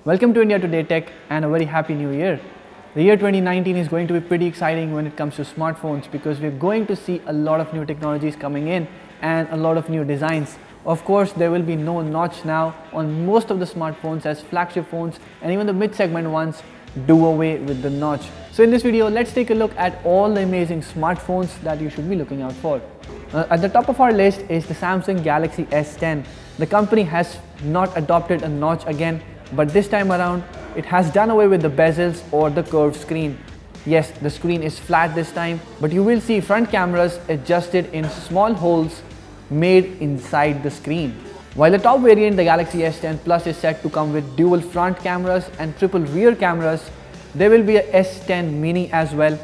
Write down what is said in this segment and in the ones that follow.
Welcome to India Today Tech and a very happy new year. The year 2019 is going to be pretty exciting when it comes to smartphones because we're going to see a lot of new technologies coming in and a lot of new designs. Of course, there will be no notch now on most of the smartphones as flagship phones and even the mid-segment ones do away with the notch. So in this video, let's take a look at all the amazing smartphones that you should be looking out for. At the top of our list is the Samsung Galaxy S10. The company has not adopted a notch again, but this time around it has done away with the bezels or the curved screen. Yes, the screen is flat this time, but you will see front cameras adjusted in small holes made inside the screen. While the top variant, the Galaxy S10 Plus, is set to come with dual front cameras and triple rear cameras, there will be a S10 Mini as well.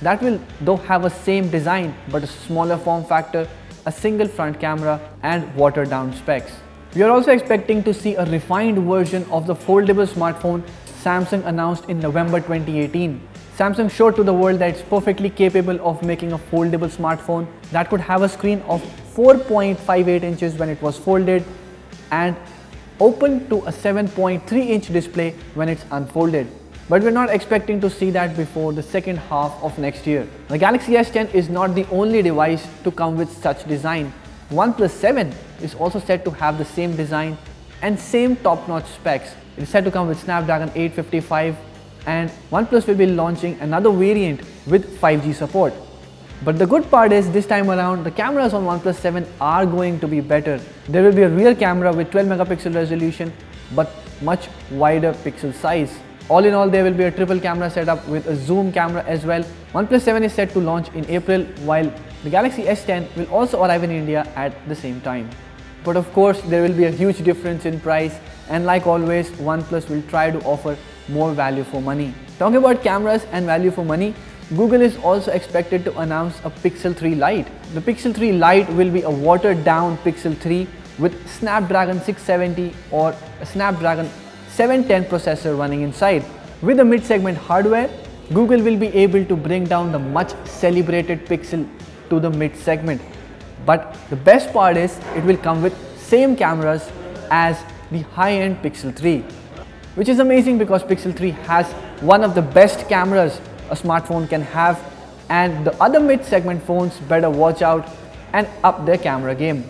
That will though have a same design but a smaller form factor, a single front camera and watered down specs. We are also expecting to see a refined version of the foldable smartphone Samsung announced in November 2018. Samsung showed to the world that it's perfectly capable of making a foldable smartphone that could have a screen of 4.58 inches when it was folded and open to a 7.3-inch display when it's unfolded. But we're not expecting to see that before the second half of next year. The Galaxy S10 is not the only device to come with such design. OnePlus 7 is also set to have the same design and same top-notch specs. It is set to come with Snapdragon 855 and OnePlus will be launching another variant with 5G support. But the good part is this time around the cameras on OnePlus 7 are going to be better. There will be a rear camera with 12 megapixel resolution but much wider pixel size. All in all, there will be a triple camera setup with a zoom camera as well. OnePlus 7 is set to launch in April, while the Galaxy S10 will also arrive in India at the same time. But of course, there will be a huge difference in price, and like always, OnePlus will try to offer more value for money. Talking about cameras and value for money, Google is also expected to announce a Pixel 3 Lite. The Pixel 3 Lite will be a watered down Pixel 3 with Snapdragon 670 or a Snapdragon 710 processor running inside. With the mid-segment hardware, Google will be able to bring down the much celebrated Pixel to the mid-segment. But the best part is it will come with same cameras as the high-end Pixel 3, which is amazing because Pixel 3 has one of the best cameras a smartphone can have, and the other mid-segment phones better watch out and up their camera game.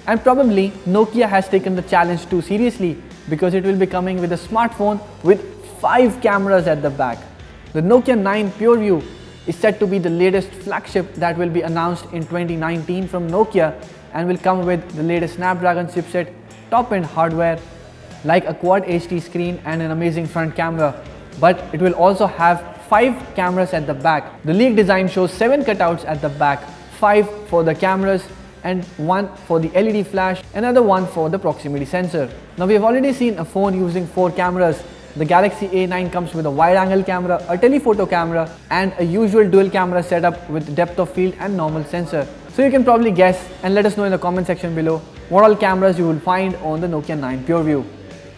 And probably Nokia has taken the challenge too seriously because it will be coming with a smartphone with 5 cameras at the back. The Nokia 9 PureView is set to be the latest flagship that will be announced in 2019 from Nokia and will come with the latest Snapdragon chipset, top-end hardware like a Quad HD screen and an amazing front camera. But it will also have 5 cameras at the back. The leaked design shows 7 cutouts at the back, 5 for the cameras and 1 for the LED flash, another 1 for the proximity sensor. Now we have already seen a phone using 4 cameras. The Galaxy A9 comes with a wide-angle camera, a telephoto camera and a usual dual camera setup with depth of field and normal sensor. So you can probably guess and let us know in the comment section below what all cameras you will find on the Nokia 9 PureView.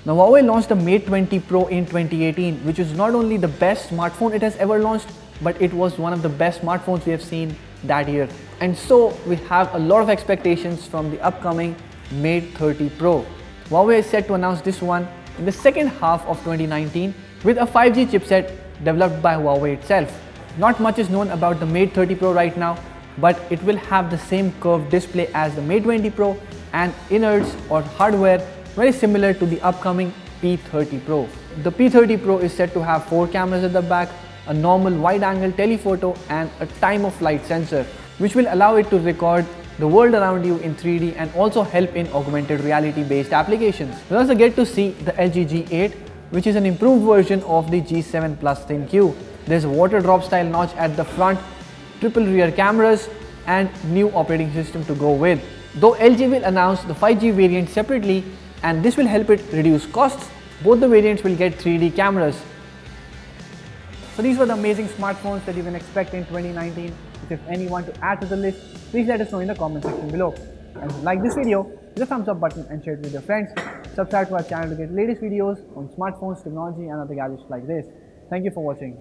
Now Huawei launched the Mate 20 Pro in 2018, which is not only the best smartphone it has ever launched, but it was one of the best smartphones we have seen that year. And so we have a lot of expectations from the upcoming Mate 30 Pro. Huawei is set to announce this one in the second half of 2019 with a 5G chipset developed by Huawei itself. Not much is known about the Mate 30 Pro right now, but it will have the same curved display as the Mate 20 Pro and innards or hardware very similar to the upcoming P30 Pro. The P30 Pro is set to have 4 cameras at the back, a normal wide-angle telephoto and a time-of-flight sensor, which will allow it to record the world around you in 3D and also help in augmented reality-based applications. We'll also get to see the LG G8, which is an improved version of the G7 Plus ThinQ. There's a water drop style notch at the front, triple rear cameras and new operating system to go with. Though LG will announce the 5G variant separately and this will help it reduce costs, both the variants will get 3D cameras. So these were the amazing smartphones that you can expect in 2019. If any want to add to the list, please let us know in the comment section below. And like this video, hit the thumbs up button and share it with your friends. Subscribe to our channel to get latest videos on smartphones, technology and other gadgets like this. Thank you for watching.